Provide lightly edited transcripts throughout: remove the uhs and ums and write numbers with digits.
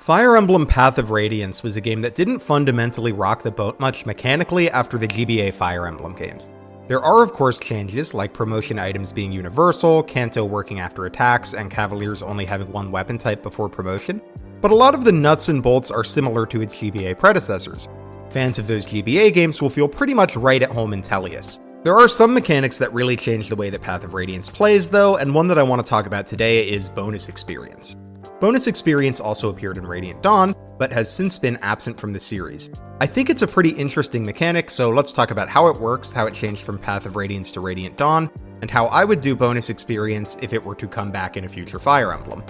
Fire Emblem Path of Radiance was a game that didn't fundamentally rock the boat much mechanically after the GBA Fire Emblem games. There are of course changes, like promotion items being universal, Kanto working after attacks, and Cavaliers only having one weapon type before promotion, but a lot of the nuts and bolts are similar to its GBA predecessors. Fans of those GBA games will feel pretty much right at home in Tellius. There are some mechanics that really change the way that Path of Radiance plays though, and one that I want to talk about today is bonus experience. Bonus experience also appeared in Radiant Dawn, but has since been absent from the series. I think it's a pretty interesting mechanic, so let's talk about how it works, how it changed from Path of Radiance to Radiant Dawn, and how I would do bonus experience if it were to come back in a future Fire Emblem.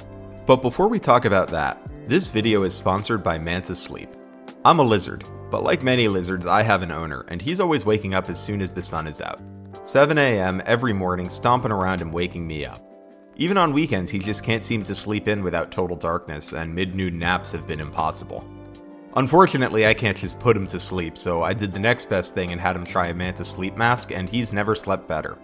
But before we talk about that, this video is sponsored by Manta Sleep. I'm a lizard, but like many lizards, I have an owner, and he's always waking up as soon as the sun is out. 7 a.m. every morning, stomping around and waking me up. Even on weekends, he just can't seem to sleep in without total darkness, and mid-noon naps have been impossible. Unfortunately, I can't just put him to sleep, so I did the next best thing and had him try a Manta Sleep Mask, and he's never slept better.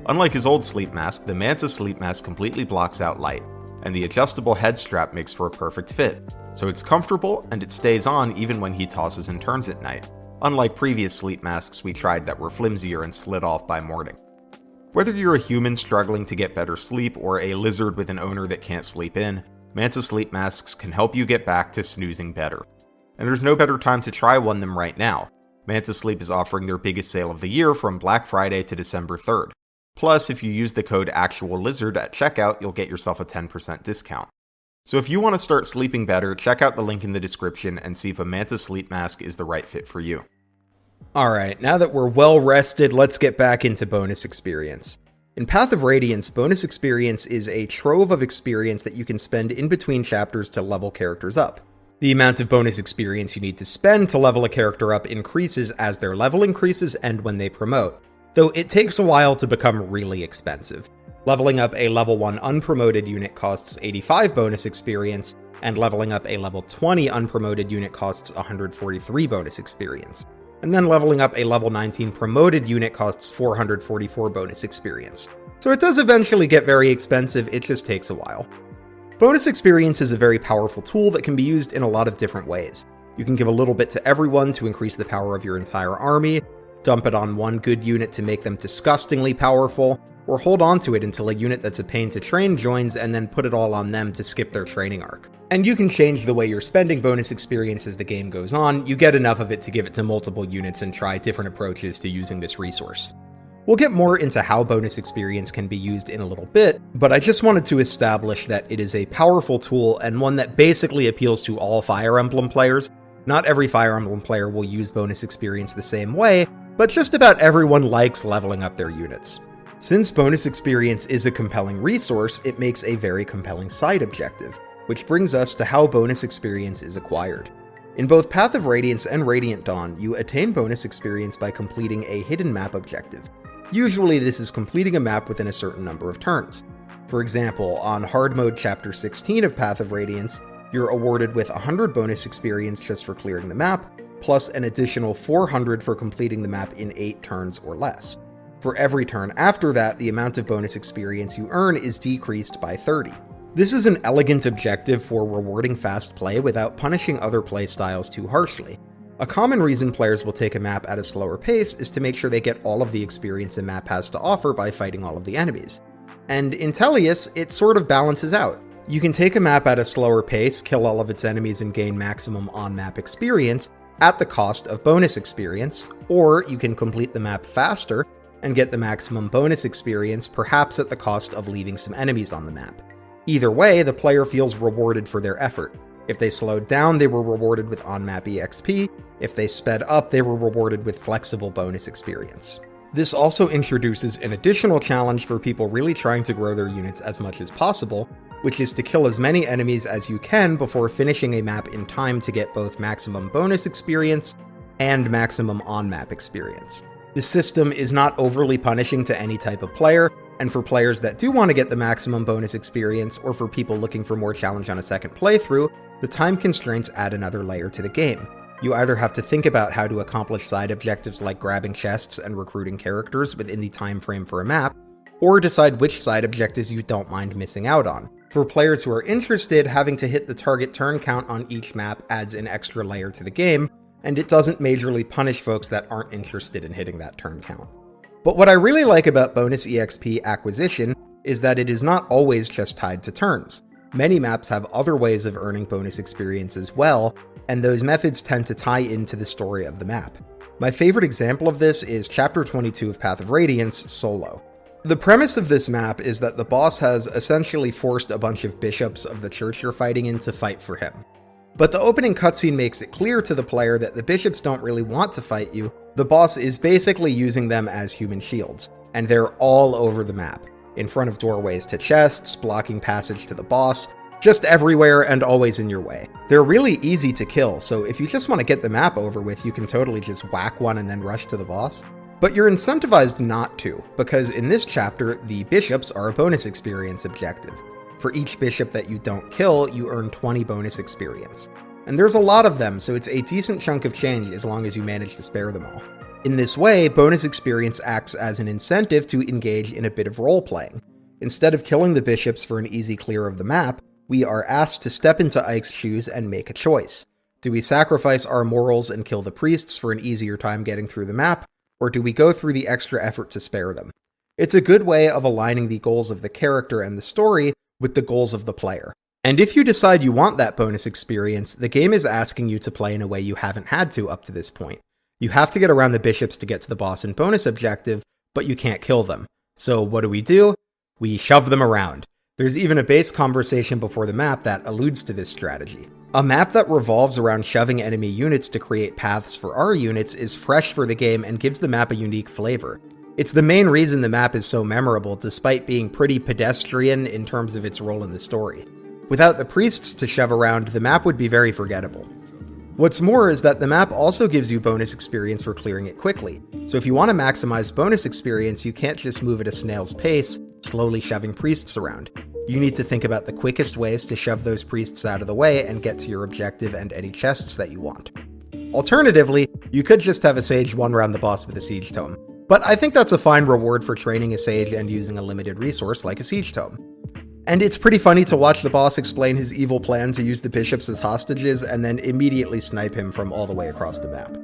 Unlike his old sleep mask, the Manta Sleep Mask completely blocks out light, and the adjustable head strap makes for a perfect fit, so it's comfortable and it stays on even when he tosses and turns at night, unlike previous sleep masks we tried that were flimsier and slid off by morning. Whether you're a human struggling to get better sleep or a lizard with an owner that can't sleep in, Manta Sleep Masks can help you get back to snoozing better. And there's no better time to try one than right now. Manta Sleep is offering their biggest sale of the year from Black Friday to December 3rd. Plus, if you use the code ActualLizard at checkout, you'll get yourself a 10% discount. So if you want to start sleeping better, check out the link in the description and see if a Manta Sleep Mask is the right fit for you. Alright, now that we're well rested, let's get back into bonus experience. In Path of Radiance, bonus experience is a trove of experience that you can spend in between chapters to level characters up. The amount of bonus experience you need to spend to level a character up increases as their level increases and when they promote, though it takes a while to become really expensive. Leveling up a level 1 unpromoted unit costs 85 bonus experience, and leveling up a level 20 unpromoted unit costs 143 bonus experience. And then leveling up a level 19 promoted unit costs 444 bonus experience. So it does eventually get very expensive, it just takes a while. Bonus experience is a very powerful tool that can be used in a lot of different ways. You can give a little bit to everyone to increase the power of your entire army, dump it on one good unit to make them disgustingly powerful, or hold on to it until a unit that's a pain to train joins and then put it all on them to skip their training arc. And you can change the way you're spending bonus experience as the game goes on. You get enough of it to give it to multiple units and try different approaches to using this resource. We'll get more into how bonus experience can be used in a little bit, but I just wanted to establish that it is a powerful tool and one that basically appeals to all Fire Emblem players. Not every Fire Emblem player will use bonus experience the same way, but just about everyone likes leveling up their units. Since bonus experience is a compelling resource, it makes a very compelling side objective, which brings us to how bonus experience is acquired. In both Path of Radiance and Radiant Dawn, you attain bonus experience by completing a hidden map objective. Usually this is completing a map within a certain number of turns. For example, on Hard Mode Chapter 16 of Path of Radiance, you're awarded with 100 bonus experience just for clearing the map, plus an additional 400 for completing the map in 8 turns or less. For every turn after that, the amount of bonus experience you earn is decreased by 30. This is an elegant objective for rewarding fast play without punishing other playstyles too harshly. A common reason players will take a map at a slower pace is to make sure they get all of the experience a map has to offer by fighting all of the enemies. And in Tellius, it sort of balances out. You can take a map at a slower pace, kill all of its enemies and gain maximum on-map experience at the cost of bonus experience, or you can complete the map faster and get the maximum bonus experience, perhaps at the cost of leaving some enemies on the map. Either way, the player feels rewarded for their effort. If they slowed down, they were rewarded with on-map EXP. If they sped up, they were rewarded with flexible bonus experience. This also introduces an additional challenge for people really trying to grow their units as much as possible, which is to kill as many enemies as you can before finishing a map in time to get both maximum bonus experience and maximum on-map experience. This system is not overly punishing to any type of player, and for players that do want to get the maximum bonus experience, or for people looking for more challenge on a second playthrough, the time constraints add another layer to the game. You either have to think about how to accomplish side objectives like grabbing chests and recruiting characters within the time frame for a map, or decide which side objectives you don't mind missing out on. For players who are interested, having to hit the target turn count on each map adds an extra layer to the game, and it doesn't majorly punish folks that aren't interested in hitting that turn count. But what I really like about bonus EXP acquisition is that it is not always just tied to turns. Many maps have other ways of earning bonus experience as well, and those methods tend to tie into the story of the map. My favorite example of this is Chapter 22 of Path of Radiance, Solo. The premise of this map is that the boss has essentially forced a bunch of bishops of the church you're fighting in to fight for him. But the opening cutscene makes it clear to the player that the bishops don't really want to fight you. The boss is basically using them as human shields, and they're all over the map, in front of doorways to chests, blocking passage to the boss, just everywhere and always in your way. They're really easy to kill, so if you just want to get the map over with, you can totally just whack one and then rush to the boss. But you're incentivized not to, because in this chapter, the bishops are a bonus experience objective. For each bishop that you don't kill, you earn 20 bonus experience. And there's a lot of them, so it's a decent chunk of change as long as you manage to spare them all. In this way, bonus experience acts as an incentive to engage in a bit of role-playing. Instead of killing the bishops for an easy clear of the map, we are asked to step into Ike's shoes and make a choice. Do we sacrifice our morals and kill the priests for an easier time getting through the map, or do we go through the extra effort to spare them? It's a good way of aligning the goals of the character and the story with the goals of the player. And if you decide you want that bonus experience, the game is asking you to play in a way you haven't had to up to this point. You have to get around the bishops to get to the boss and bonus objective, but you can't kill them. So what do? We shove them around. There's even a base conversation before the map that alludes to this strategy. A map that revolves around shoving enemy units to create paths for our units is fresh for the game and gives the map a unique flavor. It's the main reason the map is so memorable, despite being pretty pedestrian in terms of its role in the story. Without the priests to shove around, the map would be very forgettable. What's more is that the map also gives you bonus experience for clearing it quickly, so if you want to maximize bonus experience, you can't just move at a snail's pace, slowly shoving priests around. You need to think about the quickest ways to shove those priests out of the way and get to your objective and any chests that you want. Alternatively, you could just have a sage one-round the boss with a siege tome, but I think that's a fine reward for training a sage and using a limited resource like a siege tome. And it's pretty funny to watch the boss explain his evil plan to use the bishops as hostages and then immediately snipe him from all the way across the map.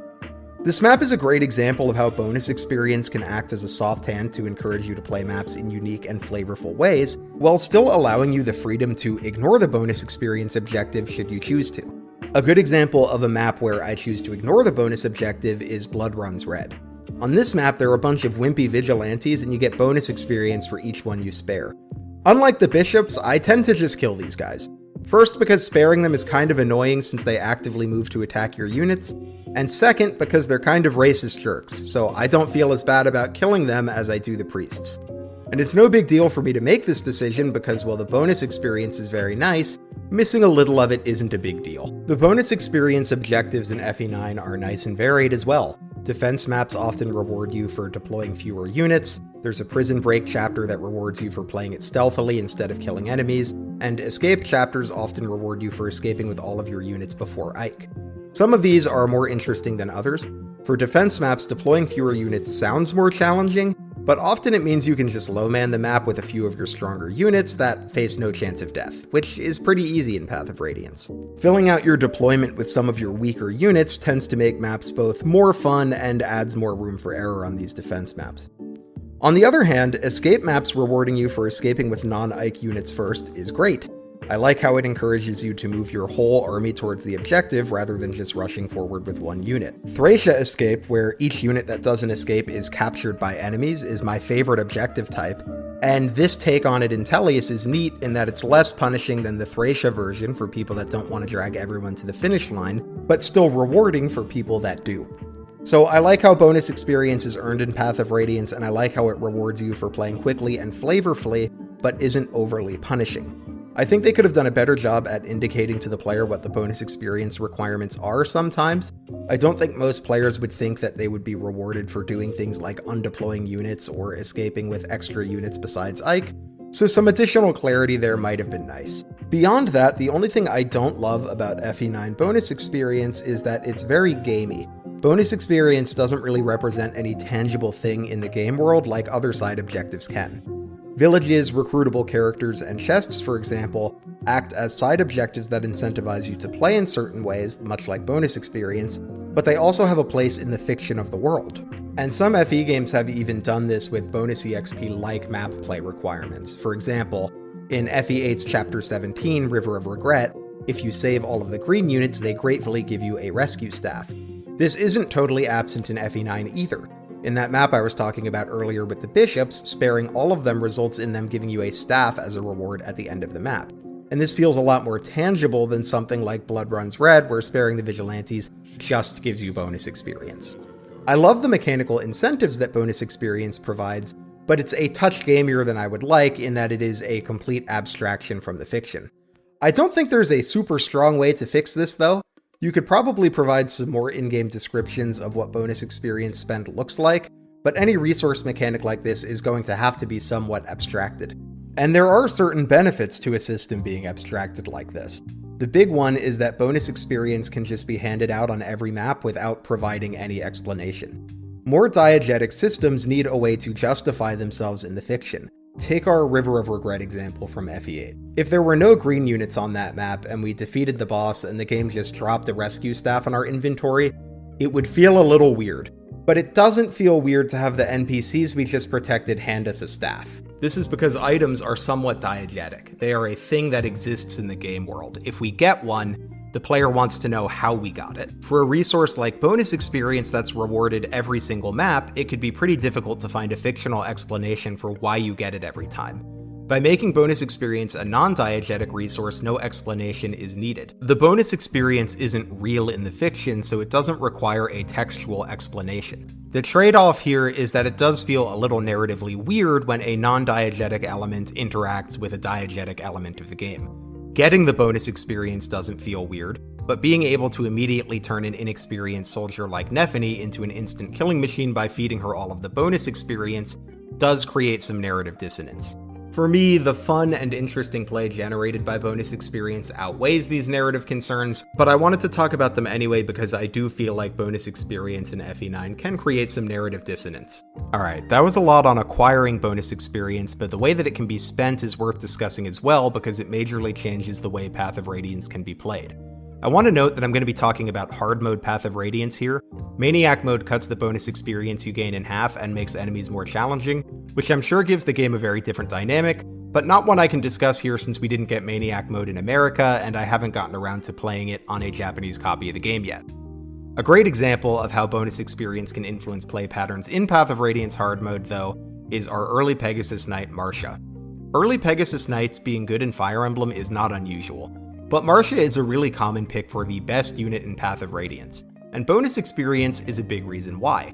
This map is a great example of how bonus experience can act as a soft hand to encourage you to play maps in unique and flavorful ways, while still allowing you the freedom to ignore the bonus experience objective should you choose to. A good example of a map where I choose to ignore the bonus objective is Blood Runs Red. On this map, there are a bunch of wimpy vigilantes and you get bonus experience for each one you spare. Unlike the bishops, I tend to just kill these guys. First, because sparing them is kind of annoying since they actively move to attack your units, and second, because they're kind of racist jerks, so I don't feel as bad about killing them as I do the priests. And it's no big deal for me to make this decision because while the bonus experience is very nice, missing a little of it isn't a big deal. The bonus experience objectives in FE9 are nice and varied as well. Defense maps often reward you for deploying fewer units, there's a prison break chapter that rewards you for playing it stealthily instead of killing enemies, and escape chapters often reward you for escaping with all of your units before Ike. Some of these are more interesting than others. For defense maps, deploying fewer units sounds more challenging, but often it means you can just low-man the map with a few of your stronger units that face no chance of death, which is pretty easy in Path of Radiance. Filling out your deployment with some of your weaker units tends to make maps both more fun and adds more room for error on these defense maps. On the other hand, escape maps rewarding you for escaping with non-Ike units first is great. I like how it encourages you to move your whole army towards the objective rather than just rushing forward with one unit. Thracia Escape, where each unit that doesn't escape is captured by enemies, is my favorite objective type, and this take on it in Tellius is neat in that it's less punishing than the Thracia version for people that don't want to drag everyone to the finish line, but still rewarding for people that do. So I like how bonus experience is earned in Path of Radiance, and I like how it rewards you for playing quickly and flavorfully, but isn't overly punishing. I think they could have done a better job at indicating to the player what the bonus experience requirements are sometimes. I don't think most players would think that they would be rewarded for doing things like undeploying units or escaping with extra units besides Ike, so some additional clarity there might have been nice. Beyond that, the only thing I don't love about FE9 bonus experience is that it's very gamey. Bonus experience doesn't really represent any tangible thing in the game world like other side objectives can. Villages, recruitable characters, and chests, for example, act as side objectives that incentivize you to play in certain ways, much like bonus experience, but they also have a place in the fiction of the world. And some FE games have even done this with bonus EXP-like map play requirements. For example, in FE8's Chapter 17, River of Regret, if you save all of the green units, they gratefully give you a rescue staff. This isn't totally absent in FE9 either. In that map I was talking about earlier with the bishops, sparing all of them results in them giving you a staff as a reward at the end of the map. And this feels a lot more tangible than something like Blood Runs Red, where sparing the vigilantes just gives you bonus experience. I love the mechanical incentives that bonus experience provides, but it's a touch gamier than I would like in that it is a complete abstraction from the fiction. I don't think there's a super strong way to fix this though. You could probably provide some more in-game descriptions of what bonus experience spend looks like, but any resource mechanic like this is going to have to be somewhat abstracted. And there are certain benefits to a system being abstracted like this. The big one is that bonus experience can just be handed out on every map without providing any explanation. More diegetic systems need a way to justify themselves in the fiction. Take our River of Regret example from FE8. If there were no green units on that map and we defeated the boss and the game just dropped a rescue staff in our inventory, it would feel a little weird. But it doesn't feel weird to have the NPCs we just protected hand us a staff. This is because items are somewhat diegetic. They are a thing that exists in the game world. If we get one, the player wants to know how we got it. For a resource like bonus experience that's rewarded every single map, it could be pretty difficult to find a fictional explanation for why you get it every time. By making bonus experience a non-diegetic resource, no explanation is needed. The bonus experience isn't real in the fiction, so it doesn't require a textual explanation. The trade-off here is that it does feel a little narratively weird when a non-diegetic element interacts with a diegetic element of the game. Getting the bonus experience doesn't feel weird, but being able to immediately turn an inexperienced soldier like Nephany into an instant killing machine by feeding her all of the bonus experience does create some narrative dissonance. For me, the fun and interesting play generated by bonus experience outweighs these narrative concerns, but I wanted to talk about them anyway because I do feel like bonus experience in FE9 can create some narrative dissonance. Alright, that was a lot on acquiring bonus experience, but the way that it can be spent is worth discussing as well because it majorly changes the way Path of Radiance can be played. I want to note that I'm going to be talking about hard mode Path of Radiance here. Maniac mode cuts the bonus experience you gain in half and makes enemies more challenging, which I'm sure gives the game a very different dynamic, but not one I can discuss here since we didn't get Maniac mode in America and I haven't gotten around to playing it on a Japanese copy of the game yet. A great example of how bonus experience can influence play patterns in Path of Radiance hard mode, though, is our early Pegasus Knight, Marcia. Early Pegasus Knights being good in Fire Emblem is not unusual, but Marcia is a really common pick for the best unit in Path of Radiance, and bonus experience is a big reason why.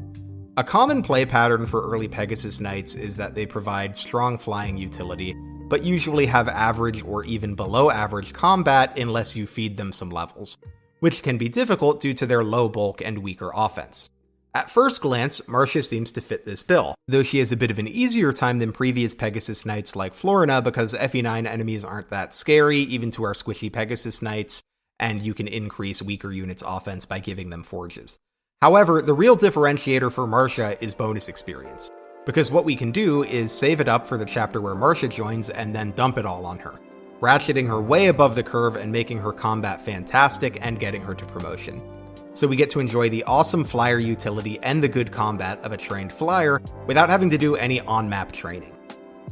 A common play pattern for early Pegasus Knights is that they provide strong flying utility, but usually have average or even below average combat unless you feed them some levels, which can be difficult due to their low bulk and weaker offense. At first glance, Marcia seems to fit this bill, though she has a bit of an easier time than previous Pegasus Knights like Florina because FE9 enemies aren't that scary even to our squishy Pegasus Knights, and you can increase weaker units' offense by giving them forges. However, the real differentiator for Marcia is bonus experience, because what we can do is save it up for the chapter where Marcia joins and then dump it all on her, ratcheting her way above the curve and making her combat fantastic and getting her to promotion. So we get to enjoy the awesome flyer utility and the good combat of a trained flyer without having to do any on-map training.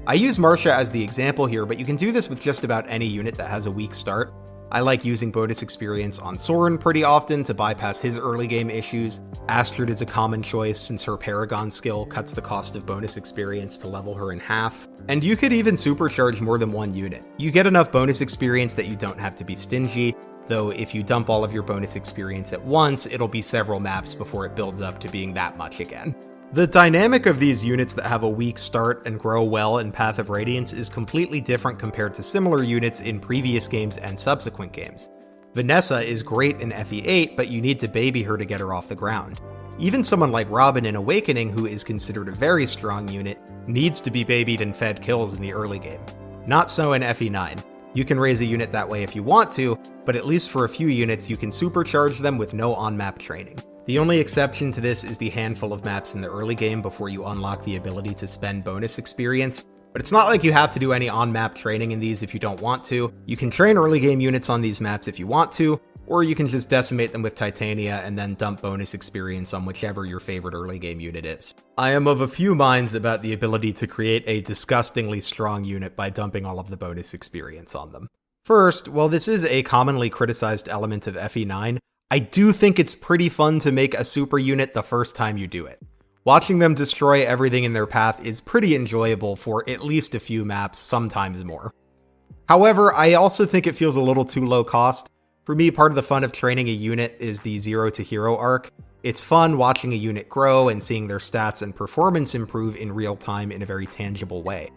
I use Marcia as the example here, but you can do this with just about any unit that has a weak start. I like using bonus experience on Soren pretty often to bypass his early game issues. Astrid is a common choice since her Paragon skill cuts the cost of bonus experience to level her in half. And you could even supercharge more than one unit. You get enough bonus experience that you don't have to be stingy, though if you dump all of your bonus experience at once, it'll be several maps before it builds up to being that much again. The dynamic of these units that have a weak start and grow well in Path of Radiance is completely different compared to similar units in previous games and subsequent games. Vanessa is great in FE8, but you need to baby her to get her off the ground. Even someone like Robin in Awakening, who is considered a very strong unit, needs to be babied and fed kills in the early game. Not so in FE9. You can raise a unit that way if you want to, but at least for a few units you can supercharge them with no on-map training. The only exception to this is the handful of maps in the early game before you unlock the ability to spend bonus experience. But it's not like you have to do any on-map training in these if you don't want to. You can train early game units on these maps if you want to, or you can just decimate them with Titania and then dump bonus experience on whichever your favorite early game unit is. I am of a few minds about the ability to create a disgustingly strong unit by dumping all of the bonus experience on them. First, while this is a commonly criticized element of FE9, I do think it's pretty fun to make a super unit the first time you do it. Watching them destroy everything in their path is pretty enjoyable for at least a few maps, sometimes more. However, I also think it feels a little too low cost. For me, part of the fun of training a unit is the Zero to Hero arc. It's fun watching a unit grow and seeing their stats and performance improve in real time in a very tangible way.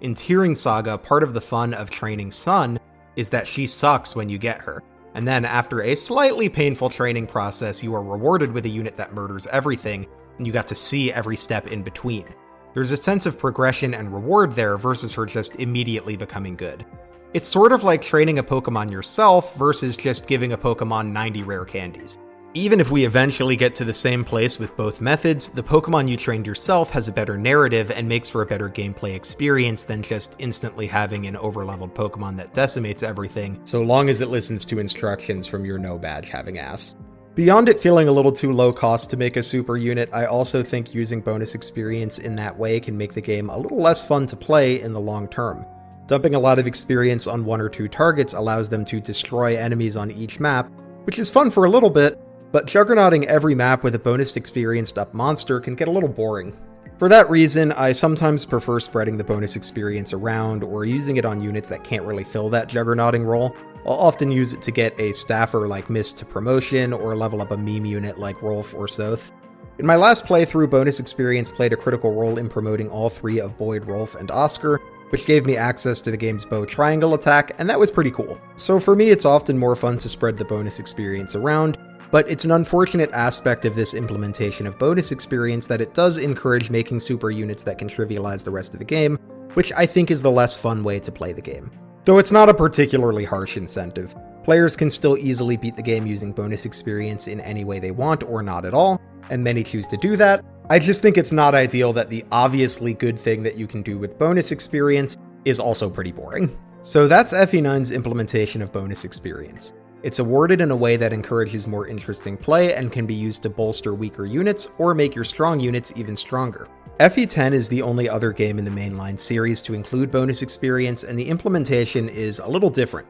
In Tearing Saga, part of the fun of training Sun is that she sucks when you get her. And then after a slightly painful training process, you are rewarded with a unit that murders everything, and you got to see every step in between. There's a sense of progression and reward there versus her just immediately becoming good. It's sort of like training a Pokemon yourself versus just giving a Pokemon 90 rare candies. Even if we eventually get to the same place with both methods, the Pokemon you trained yourself has a better narrative and makes for a better gameplay experience than just instantly having an overleveled Pokemon that decimates everything, so long as it listens to instructions from your no badge having ass. Beyond it feeling a little too low cost to make a super unit, I also think using bonus experience in that way can make the game a little less fun to play in the long term. Dumping a lot of experience on one or two targets allows them to destroy enemies on each map, which is fun for a little bit, but juggernauting every map with a bonus experienced up monster can get a little boring. For that reason, I sometimes prefer spreading the bonus experience around or using it on units that can't really fill that juggernauting role. I'll often use it to get a staffer like Mist to promotion or level up a meme unit like Rolf or Soth. In my last playthrough, bonus experience played a critical role in promoting all three of Boyd, Rolf, and Oscar, which gave me access to the game's bow triangle attack, and that was pretty cool. So for me, it's often more fun to spread the bonus experience around, but it's an unfortunate aspect of this implementation of bonus experience that it does encourage making super units that can trivialize the rest of the game, which I think is the less fun way to play the game. Though it's not a particularly harsh incentive. Players can still easily beat the game using bonus experience in any way they want or not at all, and many choose to do that. I just think it's not ideal that the obviously good thing that you can do with bonus experience is also pretty boring. So that's FE9's implementation of bonus experience. It's awarded in a way that encourages more interesting play and can be used to bolster weaker units or make your strong units even stronger. FE10 is the only other game in the mainline series to include bonus experience, and the implementation is a little different.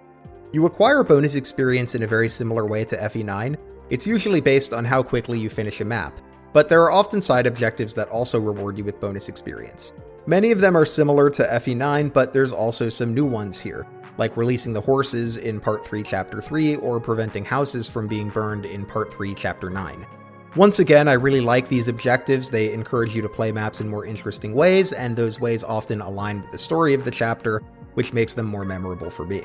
You acquire bonus experience in a very similar way to FE9. It's usually based on how quickly you finish a map, but there are often side objectives that also reward you with bonus experience. Many of them are similar to FE9, but there's also some new ones here, like releasing the horses in Part 3 Chapter 3 or preventing houses from being burned in Part 3 Chapter 9. Once again, I really like these objectives. They encourage you to play maps in more interesting ways, and those ways often align with the story of the chapter, which makes them more memorable for me.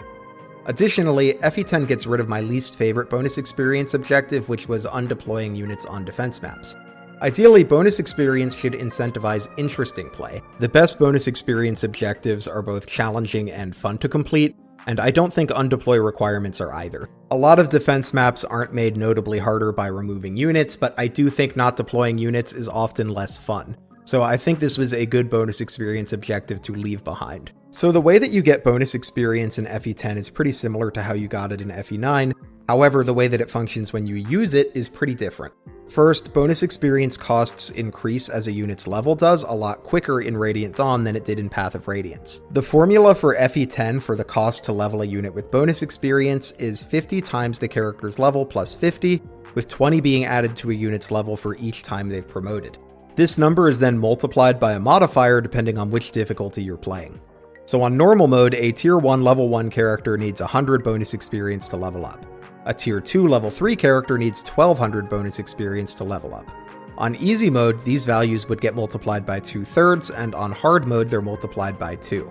Additionally, FE10 gets rid of my least favorite bonus experience objective, which was undeploying units on defense maps. Ideally, bonus experience should incentivize interesting play. The best bonus experience objectives are both challenging and fun to complete, and I don't think undeploy requirements are either. A lot of defense maps aren't made notably harder by removing units, but I do think not deploying units is often less fun. So I think this was a good bonus experience objective to leave behind. So the way that you get bonus experience in FE10 is pretty similar to how you got it in FE9, however, the way that it functions when you use it is pretty different. First, bonus experience costs increase as a unit's level does a lot quicker in Radiant Dawn than it did in Path of Radiance. The formula for FE10 for the cost to level a unit with bonus experience is 50 times the character's level plus 50, with 20 being added to a unit's level for each time they've promoted. This number is then multiplied by a modifier depending on which difficulty you're playing. So on normal mode, a tier 1 level 1 character needs 100 bonus experience to level up. A tier 2 level 3 character needs 1200 bonus experience to level up. On easy mode, these values would get multiplied by 2/3, and on hard mode, they're multiplied by 2.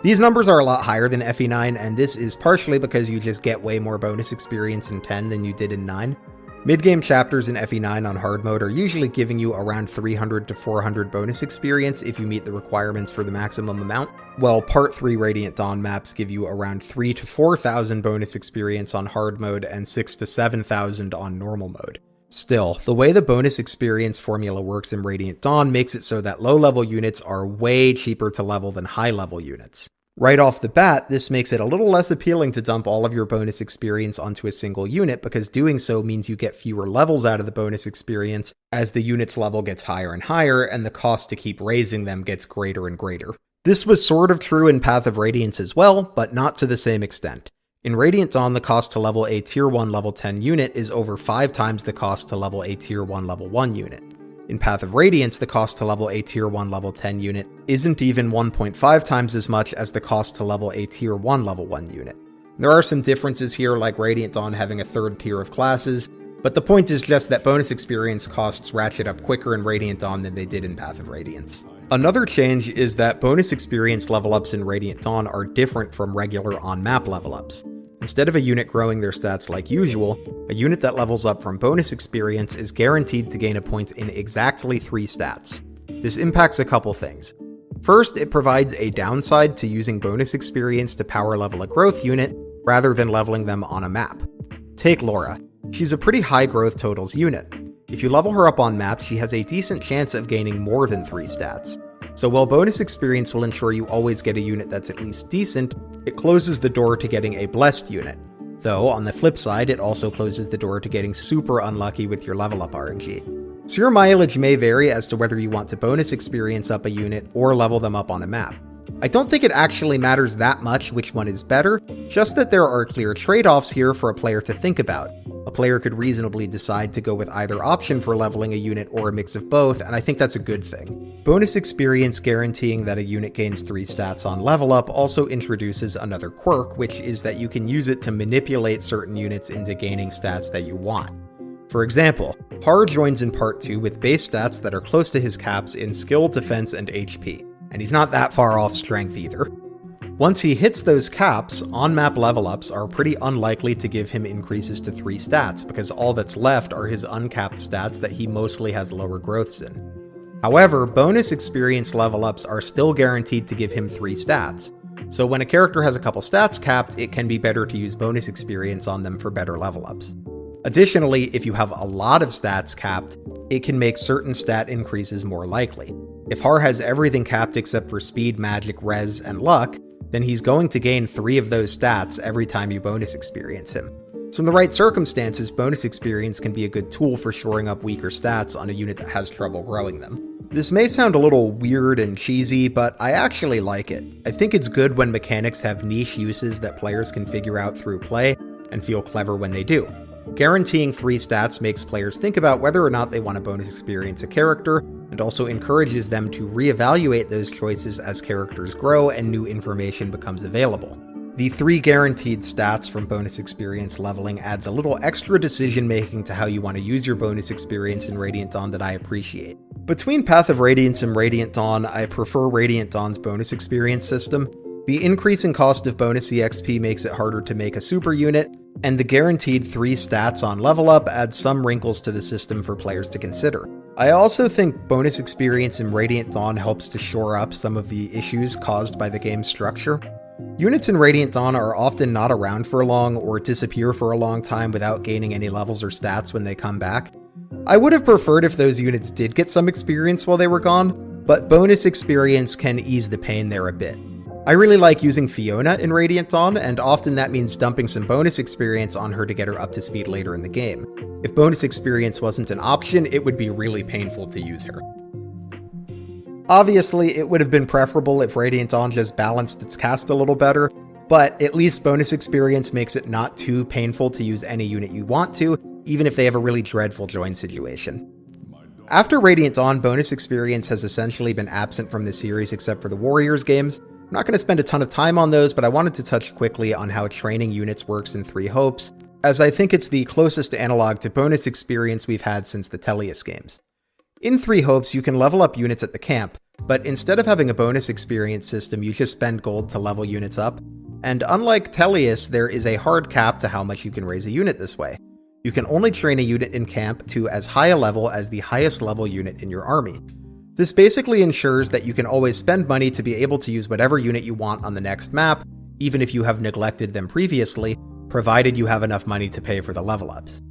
These numbers are a lot higher than FE9, and this is partially because you just get way more bonus experience in 10 than you did in 9. Mid-game chapters in FE9 on hard mode are usually giving you around 300 to 400 bonus experience if you meet the requirements for the maximum amount, while Part 3 Radiant Dawn maps give you around 3,000 to 4,000 bonus experience on hard mode and 6,000 to 7,000 on normal mode. Still, the way the bonus experience formula works in Radiant Dawn makes it so that low-level units are way cheaper to level than high-level units. Right off the bat, this makes it a little less appealing to dump all of your bonus experience onto a single unit, because doing so means you get fewer levels out of the bonus experience as the unit's level gets higher and higher, and the cost to keep raising them gets greater and greater. This was sort of true in Path of Radiance as well, but not to the same extent. In Radiant Dawn, the cost to level a Tier 1 level 10 unit is over 5 times the cost to level a Tier 1 level 1 unit. In Path of Radiance, the cost to level a Tier 1 level 10 unit isn't even 1.5 times as much as the cost to level a Tier 1 level 1 unit. There are some differences here, like Radiant Dawn having a third tier of classes, but the point is just that bonus experience costs ratchet up quicker in Radiant Dawn than they did in Path of Radiance. Another change is that bonus experience level ups in Radiant Dawn are different from regular on-map level ups. Instead of a unit growing their stats like usual, a unit that levels up from bonus experience is guaranteed to gain a point in exactly 3 stats. This impacts a couple things. First, it provides a downside to using bonus experience to power level a growth unit rather than leveling them on a map. Take Laura. She's a pretty high growth totals unit. If you level her up on map, she has a decent chance of gaining more than 3 stats. So while bonus experience will ensure you always get a unit that's at least decent, it closes the door to getting a blessed unit. Though, on the flip side, it also closes the door to getting super unlucky with your level up RNG. So your mileage may vary as to whether you want to bonus experience up a unit or level them up on a map. I don't think it actually matters that much which one is better, just that there are clear trade-offs here for a player to think about. A player could reasonably decide to go with either option for leveling a unit or a mix of both, and I think that's a good thing. Bonus experience guaranteeing that a unit gains 3 stats on level up also introduces another quirk, which is that you can use it to manipulate certain units into gaining stats that you want. For example, Har joins in Part 2 with base stats that are close to his caps in skill, defense, and HP, and he's not that far off strength either. Once he hits those caps, on-map level-ups are pretty unlikely to give him increases to 3 stats, because all that's left are his uncapped stats that he mostly has lower growths in. However, bonus experience level-ups are still guaranteed to give him 3 stats, so when a character has a couple stats capped, it can be better to use bonus experience on them for better level-ups. Additionally, if you have a lot of stats capped, it can make certain stat increases more likely. If Har has everything capped except for speed, magic, res, and luck, then he's going to gain 3 of those stats every time you bonus experience him. So in the right circumstances, bonus experience can be a good tool for shoring up weaker stats on a unit that has trouble growing them. This may sound a little weird and cheesy, but I actually like it. I think it's good when mechanics have niche uses that players can figure out through play, and feel clever when they do. Guaranteeing 3 stats makes players think about whether or not they want to bonus experience a character, and also encourages them to reevaluate those choices as characters grow and new information becomes available. The 3 guaranteed stats from bonus experience leveling adds a little extra decision making to how you want to use your bonus experience in Radiant Dawn that I appreciate. Between Path of Radiance and Radiant Dawn, I prefer Radiant Dawn's bonus experience system. The increasing cost of bonus EXP makes it harder to make a super unit, and the guaranteed 3 stats on level up adds some wrinkles to the system for players to consider. I also think bonus experience in Radiant Dawn helps to shore up some of the issues caused by the game's structure. Units in Radiant Dawn are often not around for long or disappear for a long time without gaining any levels or stats when they come back. I would have preferred if those units did get some experience while they were gone, but bonus experience can ease the pain there a bit. I really like using Fiona in Radiant Dawn, and often that means dumping some bonus experience on her to get her up to speed later in the game. If bonus experience wasn't an option, it would be really painful to use her. Obviously, it would have been preferable if Radiant Dawn just balanced its cast a little better, but at least bonus experience makes it not too painful to use any unit you want to, even if they have a really dreadful join situation. After Radiant Dawn, bonus experience has essentially been absent from the series except for the Warriors games. I'm not going to spend a ton of time on those, but I wanted to touch quickly on how training units works in 3 Hopes, as I think it's the closest analog to bonus experience we've had since the Tellius games. In 3 Hopes, you can level up units at the camp, but instead of having a bonus experience system, you just spend gold to level units up, and unlike Tellius, there is a hard cap to how much you can raise a unit this way. You can only train a unit in camp to as high a level as the highest level unit in your army. This basically ensures that you can always spend money to be able to use whatever unit you want on the next map, even if you have neglected them previously, provided you have enough money to pay for the level ups.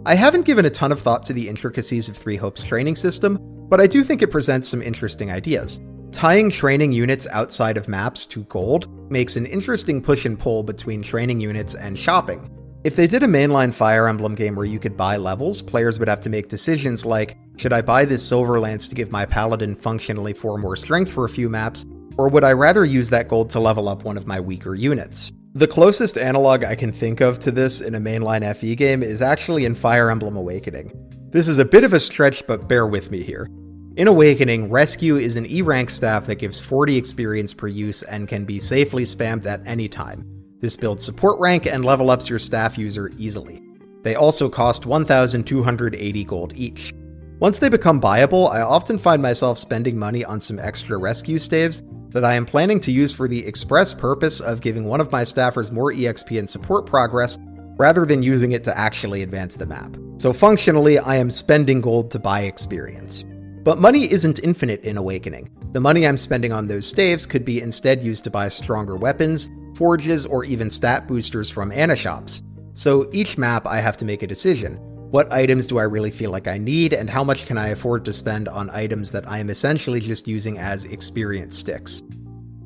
I haven't given a ton of thought to the intricacies of Three Hopes' training system, but I do think it presents some interesting ideas. Tying training units outside of maps to gold makes an interesting push and pull between training units and shopping. If they did a mainline Fire Emblem game where you could buy levels, players would have to make decisions like, should I buy this Silver Lance to give my Paladin functionally 4 more strength for a few maps, or would I rather use that gold to level up one of my weaker units? The closest analog I can think of to this in a mainline FE game is actually in Fire Emblem Awakening. This is a bit of a stretch, but bear with me here. In Awakening, Rescue is an E-rank staff that gives 40 experience per use and can be safely spammed at any time. This builds support rank and level ups your staff user easily. They also cost 1,280 gold each. Once they become buyable, I often find myself spending money on some extra rescue staves that I am planning to use for the express purpose of giving one of my staffers more EXP and support progress, rather than using it to actually advance the map. So functionally, I am spending gold to buy experience. But money isn't infinite in Awakening. The money I'm spending on those staves could be instead used to buy stronger weapons, forges, or even stat boosters from Ana shops. So each map I have to make a decision. What items do I really feel like I need, and how much can I afford to spend on items that I am essentially just using as experience sticks?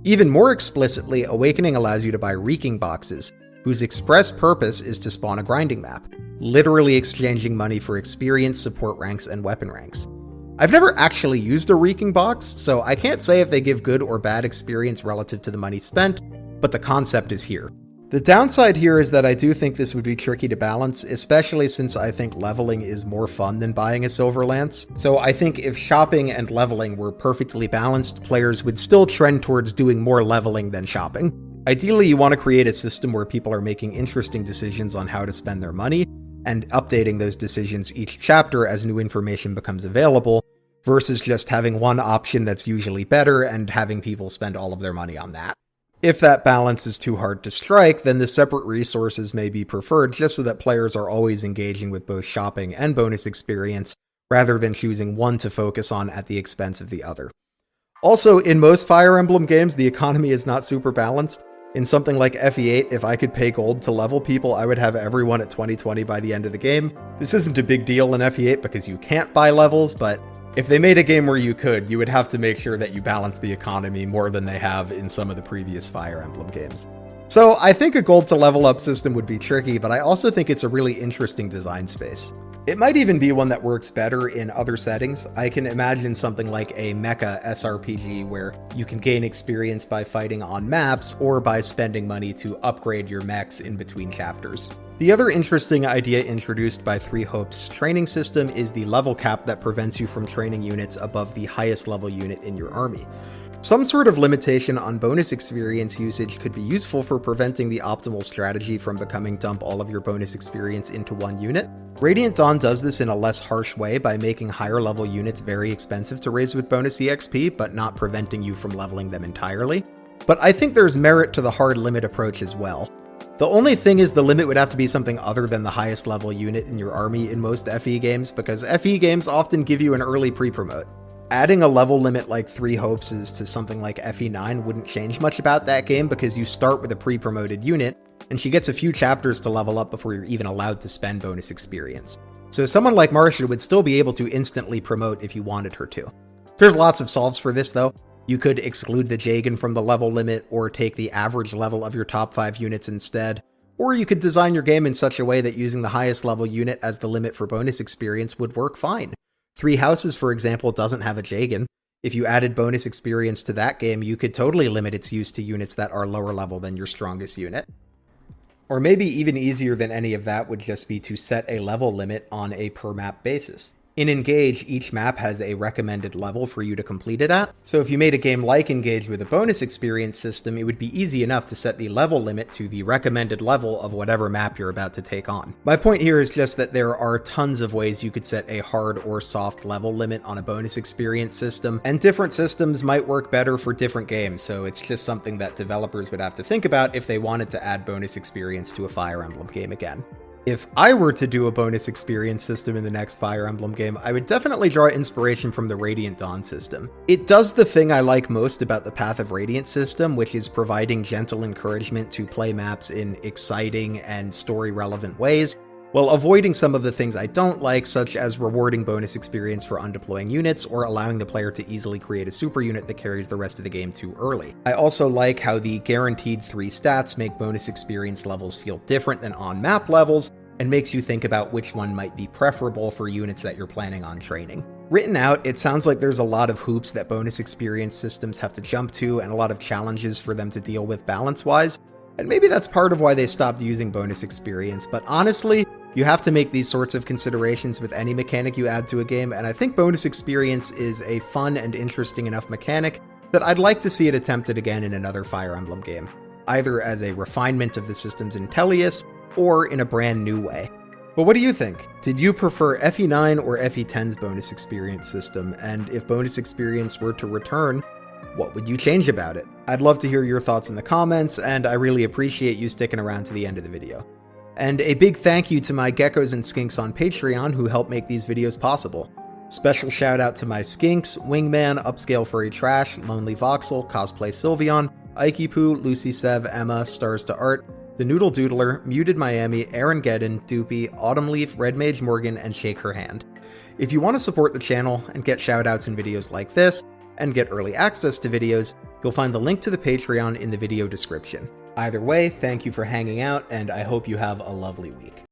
Even more explicitly, Awakening allows you to buy Reeking boxes, whose express purpose is to spawn a grinding map, literally exchanging money for experience, support ranks, and weapon ranks. I've never actually used a Reeking box, so I can't say if they give good or bad experience relative to the money spent, but the concept is here. The downside here is that I do think this would be tricky to balance, especially since I think leveling is more fun than buying a Silver Lance. So I think if shopping and leveling were perfectly balanced, players would still trend towards doing more leveling than shopping. Ideally, you want to create a system where people are making interesting decisions on how to spend their money, and updating those decisions each chapter as new information becomes available, versus just having one option that's usually better and having people spend all of their money on that. If that balance is too hard to strike, then the separate resources may be preferred just so that players are always engaging with both shopping and bonus experience, rather than choosing one to focus on at the expense of the other. Also, in most Fire Emblem games, the economy is not super balanced. In something like FE8, if I could pay gold to level people, I would have everyone at 2020 by the end of the game. This isn't a big deal in FE8 because you can't buy levels, but if they made a game where you could, you would have to make sure that you balance the economy more than they have in some of the previous Fire Emblem games. So I think a gold to level up system would be tricky, but I also think it's a really interesting design space. It might even be one that works better in other settings. I can imagine something like a mecha SRPG where you can gain experience by fighting on maps or by spending money to upgrade your mechs in between chapters. The other interesting idea introduced by Three Hopes' training system is the level cap that prevents you from training units above the highest level unit in your army. Some sort of limitation on bonus experience usage could be useful for preventing the optimal strategy from becoming dump all of your bonus experience into one unit. Radiant Dawn does this in a less harsh way by making higher level units very expensive to raise with bonus EXP, but not preventing you from leveling them entirely. But I think there's merit to the hard limit approach as well. The only thing is the limit would have to be something other than the highest level unit in your army in most FE games, because FE games often give you an early pre-promote. Adding a level limit like Three Hopes' to something like FE9 wouldn't change much about that game because you start with a pre-promoted unit, and she gets a few chapters to level up before you're even allowed to spend bonus experience. So someone like Marcia would still be able to instantly promote if you wanted her to. There's lots of solves for this though. You could exclude the Jagan from the level limit, or take the average level of your top 5 units instead, or you could design your game in such a way that using the highest level unit as the limit for bonus experience would work fine. Three Houses, for example, doesn't have a Jagan. If you added bonus experience to that game, you could totally limit its use to units that are lower level than your strongest unit. Or maybe even easier than any of that would just be to set a level limit on a per map basis. In Engage, each map has a recommended level for you to complete it at, so if you made a game like Engage with a bonus experience system, it would be easy enough to set the level limit to the recommended level of whatever map you're about to take on. My point here is just that there are tons of ways you could set a hard or soft level limit on a bonus experience system, and different systems might work better for different games, so it's just something that developers would have to think about if they wanted to add bonus experience to a Fire Emblem game again. If I were to do a bonus experience system in the next Fire Emblem game, I would definitely draw inspiration from the Radiant Dawn system. It does the thing I like most about the Path of Radiance system, which is providing gentle encouragement to play maps in exciting and story-relevant ways, while avoiding some of the things I don't like, such as rewarding bonus experience for undeploying units or allowing the player to easily create a super unit that carries the rest of the game too early. I also like how the guaranteed 3 stats make bonus experience levels feel different than on-map levels, and makes you think about which one might be preferable for units that you're planning on training. Written out, it sounds like there's a lot of hoops that bonus experience systems have to jump to and a lot of challenges for them to deal with balance-wise, and maybe that's part of why they stopped using bonus experience, but honestly, you have to make these sorts of considerations with any mechanic you add to a game, and I think bonus experience is a fun and interesting enough mechanic that I'd like to see it attempted again in another Fire Emblem game, either as a refinement of the systems in Tellius, or in a brand new way. But what do you think? Did you prefer FE9 or FE10's bonus experience system? And if bonus experience were to return, what would you change about it? I'd love to hear your thoughts in the comments, and I really appreciate you sticking around to the end of the video. And a big thank you to my geckos and skinks on Patreon who help make these videos possible. Special shout out to my skinks, Wingman, Upscale Furry Trash, Lonely Voxel, Cosplay Sylveon, Ike Poo, Lucy Sev, Emma, Stars to Art, The Noodle Doodler, Muted Miami, Aaron Geddon, Doopy, Autumn Leaf, Red Mage Morgan, and Shake Her Hand. If you want to support the channel and get shoutouts in videos like this, and get early access to videos, you'll find the link to the Patreon in the video description. Either way, thank you for hanging out, and I hope you have a lovely week.